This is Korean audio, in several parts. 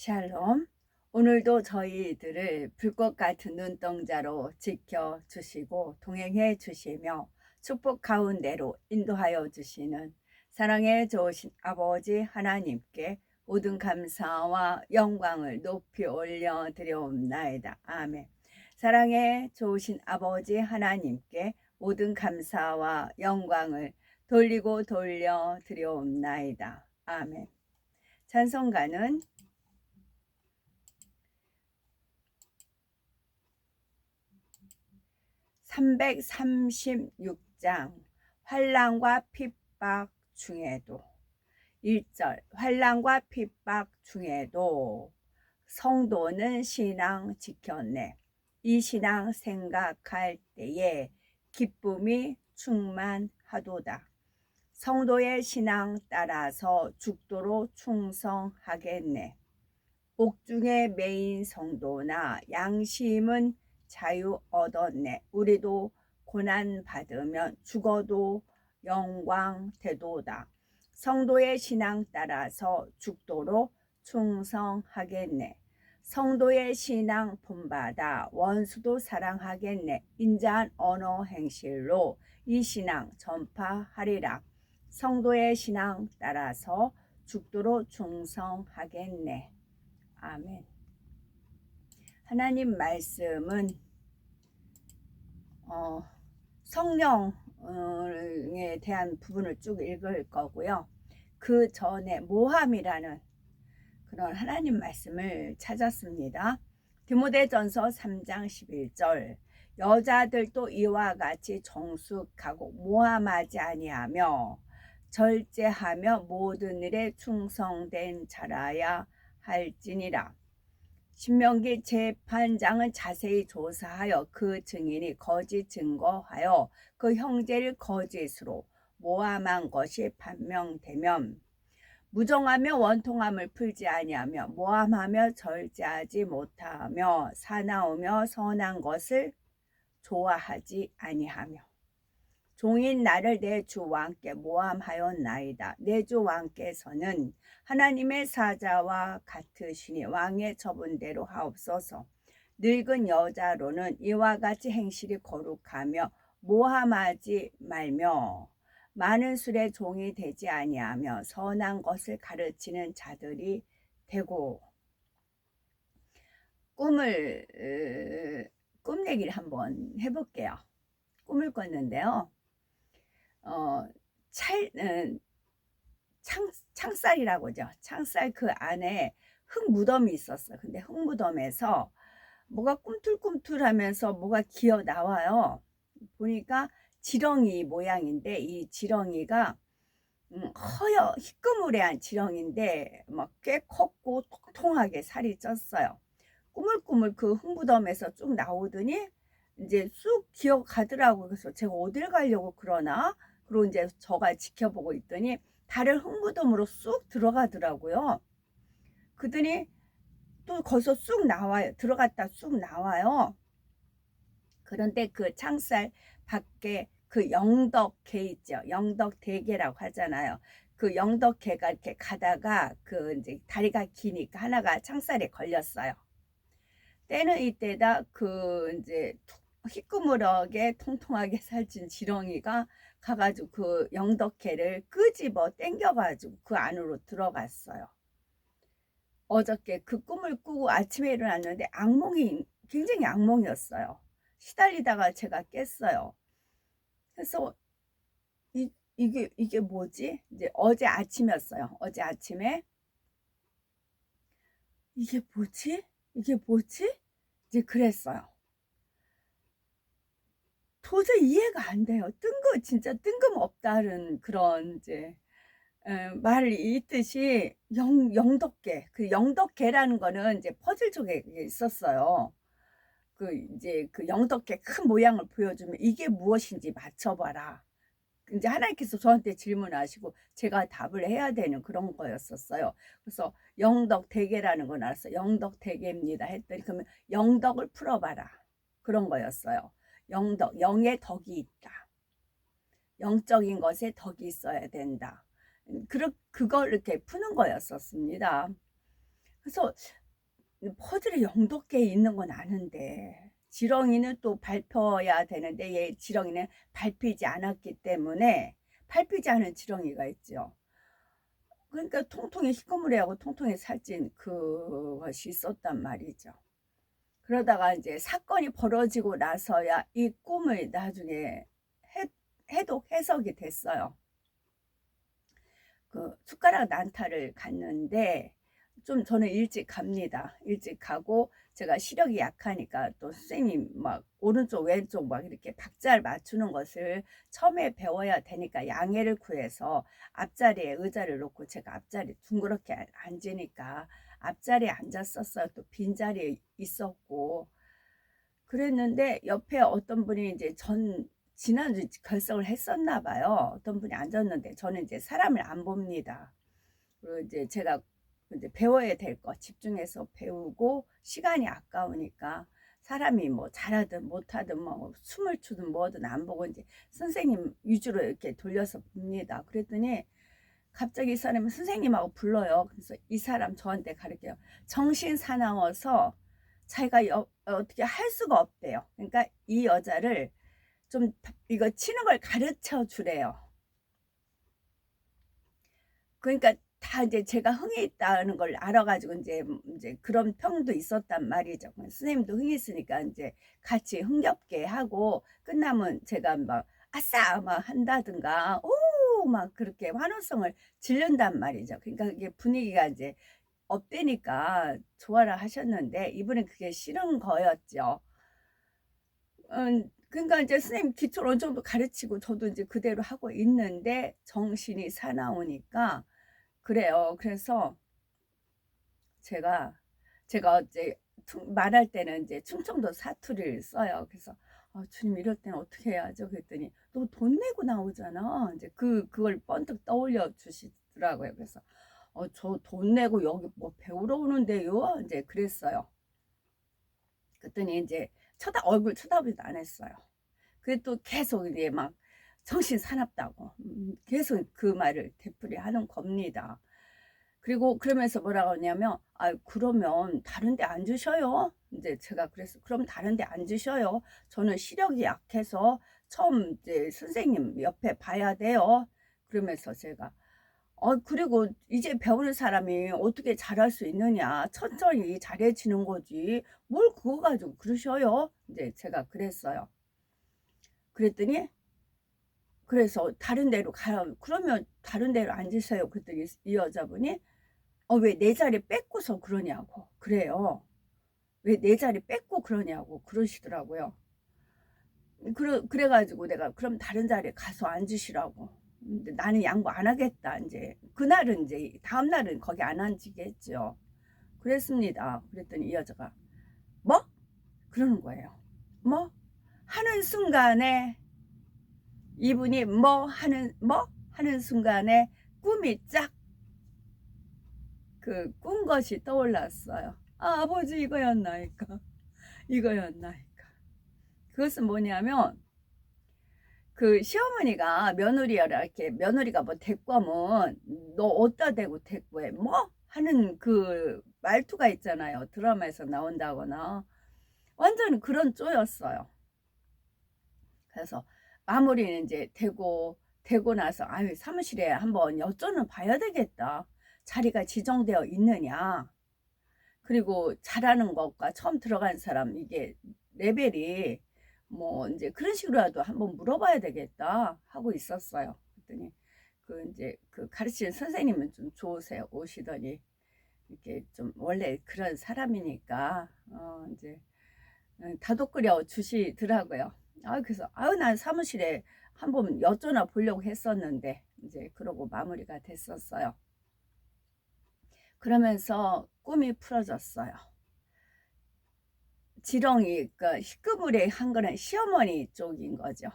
샬롬. 오늘도 저희들을 불꽃 같은 눈동자로 지켜주시고 동행해 주시며 축복 가운데로 인도하여 주시는 사랑의 좋으신 아버지 하나님께 모든 감사와 영광을 높이 올려드려옵나이다. 아멘. 사랑의 좋으신 아버지 하나님께 모든 감사와 영광을 돌리고 돌려드려옵나이다. 아멘. 찬송가는 336장 환난과 핍박 중에도 1절 환난과 핍박 중에도 성도는 신앙 지켰네. 이 신앙 생각할 때에 기쁨이 충만하도다. 성도의 신앙 따라서 죽도록 충성하겠네. 옥중에 매인 성도나 양심은 자유 얻었네. 우리도 고난 받으면 죽어도 영광 되도다. 성도의 신앙 따라서 죽도록 충성하겠네. 성도의 신앙 본받아 원수도 사랑하겠네. 인자한 언어 행실로 이 신앙 전파하리라. 성도의 신앙 따라서 죽도록 충성하겠네. 아멘. 하나님 말씀은 성령에 대한 부분을 쭉 읽을 거고요. 그 전에 모함이라는 그런 하나님 말씀을 찾았습니다. 디모데전서 3장 11절 여자들도 이와 같이 정숙하고 모함하지 아니하며 절제하며 모든 일에 충성된 자라야 할지니라. 신명기 재판장은 자세히 조사하여 그 증인이 거짓 증거하여 그 형제를 거짓으로 모함한 것이 판명되면 무정하며 원통함을 풀지 아니하며 모함하며 절제하지 못하며 사나우며 선한 것을 좋아하지 아니하며 종인 나를 내 주 왕께 모함하였나이다. 내 주 왕께서는 하나님의 사자와 같으시니 왕의 처분대로 하옵소서. 늙은 여자로는 이와 같이 행실이 거룩하며 모함하지 말며 많은 술의 종이 되지 아니하며 선한 것을 가르치는 자들이 되고. 꿈 얘기를 한번 해볼게요. 꿈을 꿨는데요. 창살이라고 하죠. 창살 그 안에 흙 무덤이 있었어. 근데 흙 무덤에서 뭐가 꿈틀꿈틀하면서 뭐가 기어 나와요. 보니까 지렁이 모양인데 이 지렁이가 허여 희끄무레한 지렁인데 막 꽤 컸고 통통하게 살이 쪘어요. 꾸물꾸물 그 흙 무덤에서 쭉 나오더니 이제 쑥 기어 가더라고요. 그래서 제가 어딜 가려고 그러나? 그리고 이제 저가 지켜보고 있더니 다른 흙무덤으로 쑥 들어가더라고요. 그더니 또 거기서 쑥 나와요. 들어갔다 쑥 나와요. 그런데 그 창살 밖에 그 영덕개 있죠. 영덕대개라고 하잖아요. 그 영덕개가 이렇게 가다가 그 이제 다리가 기니까 하나가 창살에 걸렸어요. 때는 이때다 그 이제 희끄무하게 통통하게 살찐 지렁이가 가가지고 그 영덕회를 끄집어 당겨가지고 그 안으로 들어갔어요. 어저께 그 꿈을 꾸고 아침에 일어났는데 악몽이 굉장히 악몽이었어요. 시달리다가 제가 깼어요. 그래서 이게 뭐지? 이제 어제 아침이었어요. 어제 아침에 이게 뭐지? 이게 뭐지? 이제 그랬어요. 도저히 이해가 안 돼요. 진짜 뜬금없다는 그런 이제 말이 있듯이 영덕계, 그 영덕계라는 거는 이제 퍼즐 쪽에 있었어요. 그 이제 그 영덕계 큰 모양을 보여주면 이게 무엇인지 맞춰봐라. 이제 하나님께서 저한테 질문하시고 제가 답을 해야 되는 그런 거였었어요. 그래서 영덕대계라는 건 알았어요. 영덕대계입니다 했더니 그러면 영덕을 풀어봐라. 그런 거였어요. 영덕, 영의 덕이 있다. 영적인 것에 덕이 있어야 된다. 그걸 이렇게 푸는 거였었습니다. 그래서 퍼즐이 영덕 개 있는 건 아는데 지렁이는 또 밟혀야 되는데 얘 지렁이는 밟히지 않았기 때문에 밟히지 않은 지렁이가 있죠. 그러니까 통통이 희꺼무리하고 통통이 살찐 그것이 있었단 말이죠. 그러다가 이제 사건이 벌어지고 나서야 이 꿈을 나중에 해독 해석이 됐어요. 그 숟가락 난타를 갔는데 좀 저는 일찍 갑니다. 일찍 가고 제가 시력이 약하니까 또 선생님 막 오른쪽 왼쪽 막 이렇게 박자를 맞추는 것을 처음에 배워야 되니까 양해를 구해서 앞자리에 의자를 놓고 제가 앞자리 둥그렇게 앉으니까 앞자리에 앉았었어요. 또 빈자리에 있었고 그랬는데 옆에 어떤 분이 이제 지난주 결석을 했었나 봐요. 어떤 분이 앉았는데 저는 이제 사람을 안 봅니다. 그리고 이제 제가 이제 배워야 될 거 집중해서 배우고 시간이 아까우니까 사람이 뭐 잘하든 못하든 뭐 춤을 추든 뭐든 안 보고 이제 선생님 위주로 이렇게 돌려서 봅니다. 그랬더니 갑자기 이 사람이 선생님하고 불러요. 그래서 이 사람 저한테 가르쳐요. 정신 사나워서 자기가 어떻게 할 수가 없대요. 그러니까 이 여자를 좀 이거 치는 걸 가르쳐 주래요. 그러니까 다 이제 제가 흥이 있다는 걸 알아가지고 이제 그런 평도 있었단 말이죠. 선생님도 흥이 있으니까 이제 같이 흥겹게 하고 끝나면 제가 막 아싸 막 한다든가 오 막 그렇게 환호성을 지른단 말이죠. 그러니까 이게 분위기가 이제 업되니까 좋아라 하셨는데 이분은 그게 싫은 거였죠. 그러니까 이제 선생님 기초를 어느 정도 가르치고 저도 이제 그대로 하고 있는데 정신이 사나우니까 그래요. 그래서 제가 이제 말할 때는 이제 충청도 사투리를 써요. 그래서 주님 이럴 때는 어떻게 해야죠? 그랬더니 너 돈 내고 나오잖아. 이제 그걸 번뜩 떠올려 주시더라고요. 그래서 저 돈 내고 여기 뭐 배우러 오는데요. 이제 그랬어요. 그랬더니 이제 얼굴 쳐다보지도 안 했어요. 그래도 계속 이제 막 정신 사납다고 계속 그 말을 되풀이하는 겁니다. 그리고 그러면서 뭐라고 하냐면 그러면 다른 데 앉으셔요. 이제 제가 그래서 그럼 다른 데 앉으셔요. 저는 시력이 약해서 처음 이제 선생님 옆에 봐야 돼요. 그러면서 제가 그리고 이제 배우는 사람이 어떻게 잘할 수 있느냐. 천천히 잘해지는 거지. 뭘 그거 가지고 그러셔요. 이제 제가 그랬어요. 그랬더니 그래서 다른 데로 가요. 그러면 다른 데로 앉으세요. 그랬더니 이 여자분이 왜 내 자리 뺏고서 그러냐고 그래요. 왜 내 자리 뺏고 그러냐고 그러시더라고요. 그래가지고 내가 그럼 다른 자리에 가서 앉으시라고. 근데 나는 양보 안 하겠다. 이제 그날은 이제 다음 날은 거기 안 앉히겠죠. 그랬습니다. 그랬더니 이 여자가 뭐? 그러는 거예요. 뭐? 하는 순간에 이분이 뭐 하는 순간에 꿈이 쫙 꾼 것이 떠올랐어요. 아버지 이거였나이까. 이거였나이까. 그것은 뭐냐면 그 시어머니가 며느리라 이렇게 며느리가 뭐 데리고 오면 너 어디다 대고 데리고 해? 뭐? 하는 그 말투가 있잖아요. 드라마에서 나온다거나. 완전 그런 쪼였어요. 그래서 마무리는 이제 되고 나서 사무실에 한번 여쭤는 봐야 되겠다. 자리가 지정되어 있느냐. 그리고 잘하는 것과 처음 들어간 사람 이게 레벨이 뭐 이제 그런 식으로라도 한번 물어봐야 되겠다 하고 있었어요. 그랬더니 이제 가르치는 선생님은 좀 좋으세요. 오시더니 이렇게 좀 원래 그런 사람이니까 이제 다독거려 주시더라고요. 그래서 난 사무실에 한번 여쭤나 보려고 했었는데 이제 그러고 마무리가 됐었어요. 그러면서 꿈이 풀어졌어요. 지렁이, 그러니까 희끄무레 한 거는 시어머니 쪽인 거죠.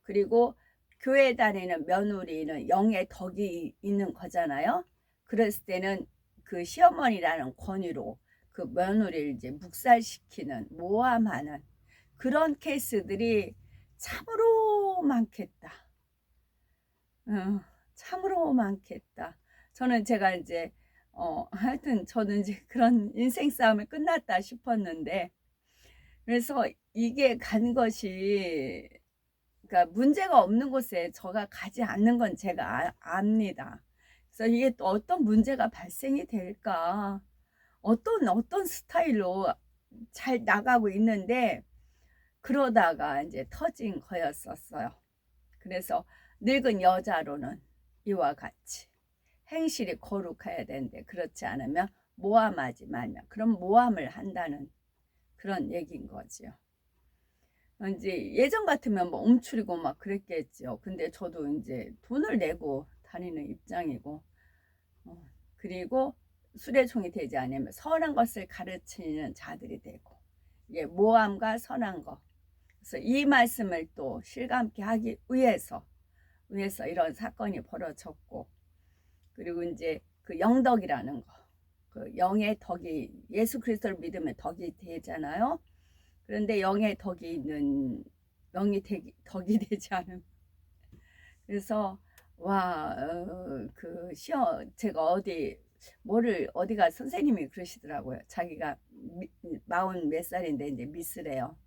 그리고 교회 다니는 며느리는 영의 덕이 있는 거잖아요. 그랬을 때는 그 시어머니라는 권위로 그 며느리를 이제 묵살시키는 모함하는 그런 케이스들이 참으로 많겠다. 참으로 많겠다. 저는 제가 이제 하여튼 저는 이제 그런 인생 싸움이 끝났다 싶었는데, 그래서 이게 간 것이, 그러니까 문제가 없는 곳에 저가 가지 않는 건 제가 압니다. 그래서 이게 또 어떤 문제가 발생이 될까, 어떤 스타일로 잘 나가고 있는데, 그러다가 이제 터진 거였었어요. 그래서 늙은 여자로는 이와 같이 행실이 거룩해야 되는데, 그렇지 않으면 모함하지 말며, 그럼 모함을 한다는 그런 얘기인 거지요. 이제 예전 같으면 뭐 움츠리고 막 그랬겠죠. 근데 저도 이제 돈을 내고 다니는 입장이고, 그리고 수레종이 되지 않으면 선한 것을 가르치는 자들이 되고, 이게 모함과 선한 것. 그래서 이 말씀을 또 실감케 하기 위해서 이런 사건이 벌어졌고, 그리고 이제 그 영덕이라는 거, 그 영의 덕이, 예수 그리스도를 믿으면 덕이 되잖아요. 그런데 영의 덕이 있는, 덕이 되지 않은. 그래서 와, 제가 어디가 선생님이 그러시더라고요. 자기가 40 몇 살인데 이제 미스래요.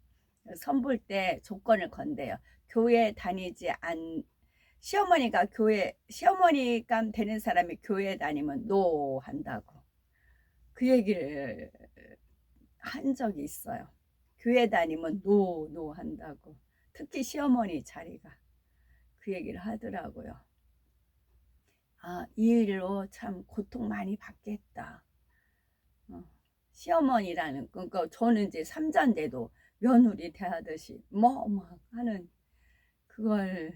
선볼 때 조건을 건대요. 교회 다니지 않 시어머니가 되는 사람이 교회 다니면 노 한다고 그 얘기를 한 적이 있어요. 교회 다니면 노 한다고. 특히 시어머니 자리가 그 얘기를 하더라고요. 이 일로 참 고통 많이 받겠다. 시어머니라는, 그러니까 저는 이제 삼자인데도 며느리 대하듯이 뭐 하는 그걸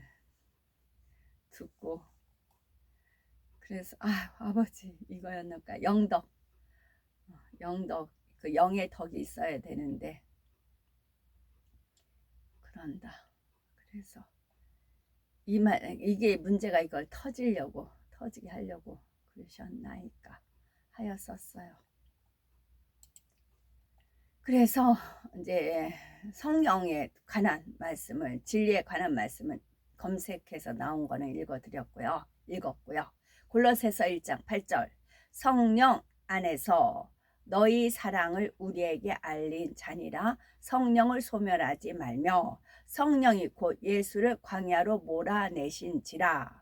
듣고, 그래서 아버지 이거였는가. 영덕, 그 영의 덕이 있어야 되는데 그런다. 그래서 이게 문제가 이걸 터지게 하려고 그러셨나이까 하였었어요. 그래서 이제 성령에 관한 말씀을, 진리에 관한 말씀을 검색해서 나온 거는 읽었고요. 골로새서 1장 8절, 성령 안에서 너희 사랑을 우리에게 알린 자니라. 성령을 소멸하지 말며 성령이 곧 예수를 광야로 몰아내신지라.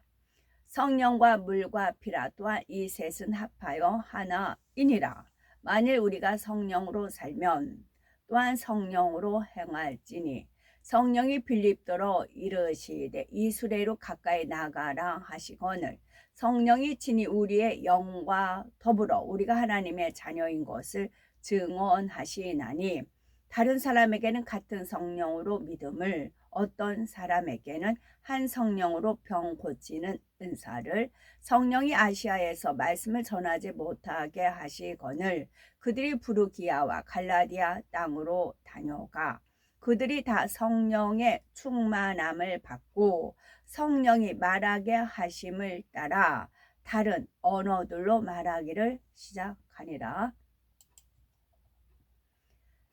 성령과 물과 피라 또한 이 셋은 합하여 하나이니라. 만일 우리가 성령으로 살면 또한 성령으로 행할지니, 성령이 빌립도로 이르시되 이수레로 가까이 나가라 하시거늘, 성령이 친히 우리의 영과 더불어 우리가 하나님의 자녀인 것을 증언하시나니, 다른 사람에게는 같은 성령으로 믿음을, 어떤 사람에게는 한 성령으로 병 고치는 은사를, 성령이 아시아에서 말씀을 전하지 못하게 하시거늘 그들이 부르기아와 갈라디아 땅으로 다녀가 그들이 다 성령의 충만함을 받고 성령이 말하게 하심을 따라 다른 언어들로 말하기를 시작하니라.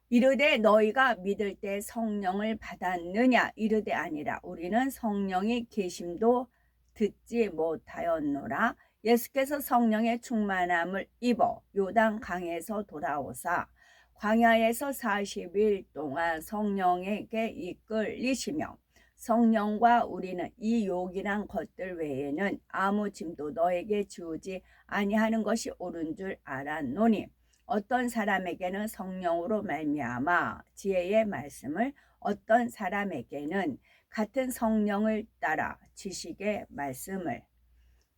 이르되 너희가 믿을 때 성령을 받았느냐? 이르되 아니라 우리는 성령이 계심도 듣지 못하였노라. 예수께서 성령의 충만함을 입어 요단 강에서 돌아오사 광야에서 40일 동안 성령에게 이끌리시며, 성령과 우리는 이 요긴한 것들 외에는 아무 짐도 너에게 지우지 아니하는 것이 옳은 줄 알았노니, 어떤 사람에게는 성령으로 말미암아 지혜의 말씀을, 어떤 사람에게는 같은 성령을 따라 지식의 말씀을,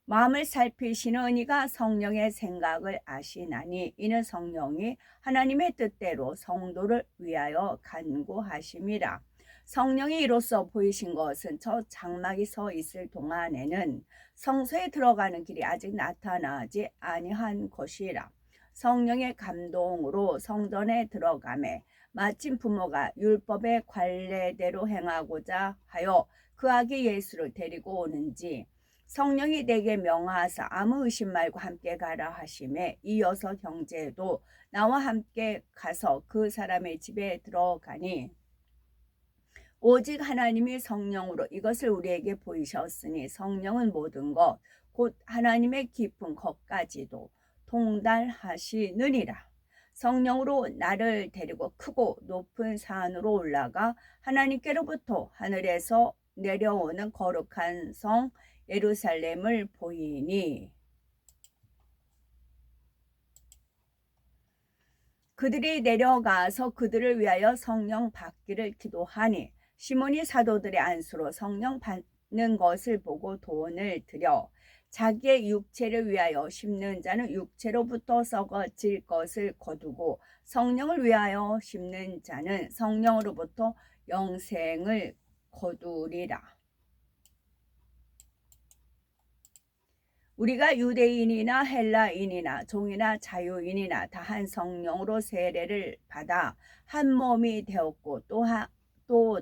마음을 살피시는 이가 성령의 생각을 아시나니 이는 성령이 하나님의 뜻대로 성도를 위하여 간구하심이라. 성령이 이로써 보이신 것은 저 장막이 서 있을 동안에는 성소에 들어가는 길이 아직 나타나지 아니한 것이라. 성령의 감동으로 성전에 들어가매 마침 부모가 율법의 관례대로 행하고자 하여 그 아기 예수를 데리고 오는지, 성령이 내게 명하사 아무 의심 말고 함께 가라 하심에 이어서 형제도 나와 함께 가서 그 사람의 집에 들어가니, 오직 하나님이 성령으로 이것을 우리에게 보이셨으니 성령은 모든 것 곧 하나님의 깊은 것까지도 통달하시느니라. 성령으로 나를 데리고 크고 높은 산으로 올라가 하나님께로부터 하늘에서 내려오는 거룩한 성 예루살렘을 보이니 그들이 내려가서 그들을 위하여 성령 받기를 기도하니 시몬이 사도들의 안수로 성령 받는 것을 보고 돈을 들여 자기의 육체를 위하여 심는 자는 육체로부터 썩어질 것을 거두고 성령을 위하여 심는 자는 성령으로부터 영생을 거두리라. 우리가 유대인이나 헬라인이나 종이나 자유인이나 다 한 성령으로 세례를 받아 한 몸이 되었고 또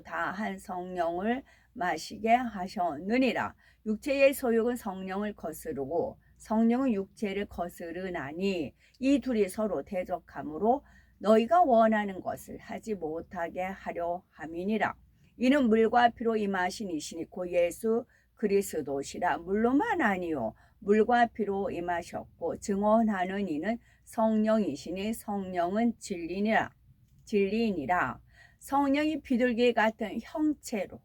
다 한 성령을 마시게 하셨느니라. 육체의 소욕은 성령을 거스르고 성령은 육체를 거스르나니 이 둘이 서로 대적하므로 너희가 원하는 것을 하지 못하게 하려 함이니라. 이는 물과 피로 임하신 이시니 곧 예수 그리스도시라. 물로만 아니요 물과 피로 임하셨고 증언하는 이는 성령이시니 성령은 진리니라. 성령이 비둘기 같은 형체로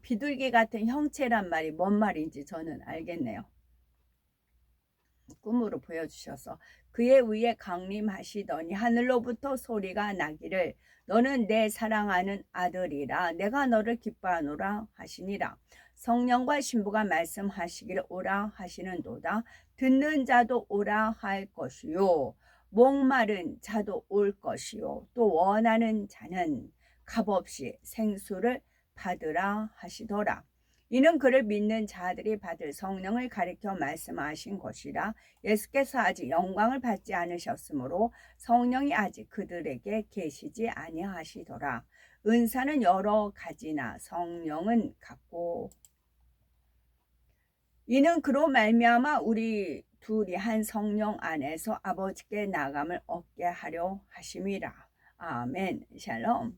비둘기 같은 형체란 말이 뭔 말인지 저는 알겠네요. 꿈으로 보여주셔서 그의 위에 강림하시더니 하늘로부터 소리가 나기를 너는 내 사랑하는 아들이라 내가 너를 기뻐하노라 하시니라. 성령과 신부가 말씀하시기를 오라 하시는도다. 듣는 자도 오라 할 것이요 목마른 자도 올 것이요 또 원하는 자는 값없이 생수를 받으라 하시더라. 이는 그를 믿는 자들이 받을 성령을 가리켜 말씀하신 것이라. 예수께서 아직 영광을 받지 않으셨으므로 성령이 아직 그들에게 계시지 아니하시더라. 은사는 여러 가지나 성령은 같고 이는 그로 말미암아 우리 둘이 한 성령 안에서 아버지께 나감을 얻게 하려 하심이라. 아멘. 샬롬.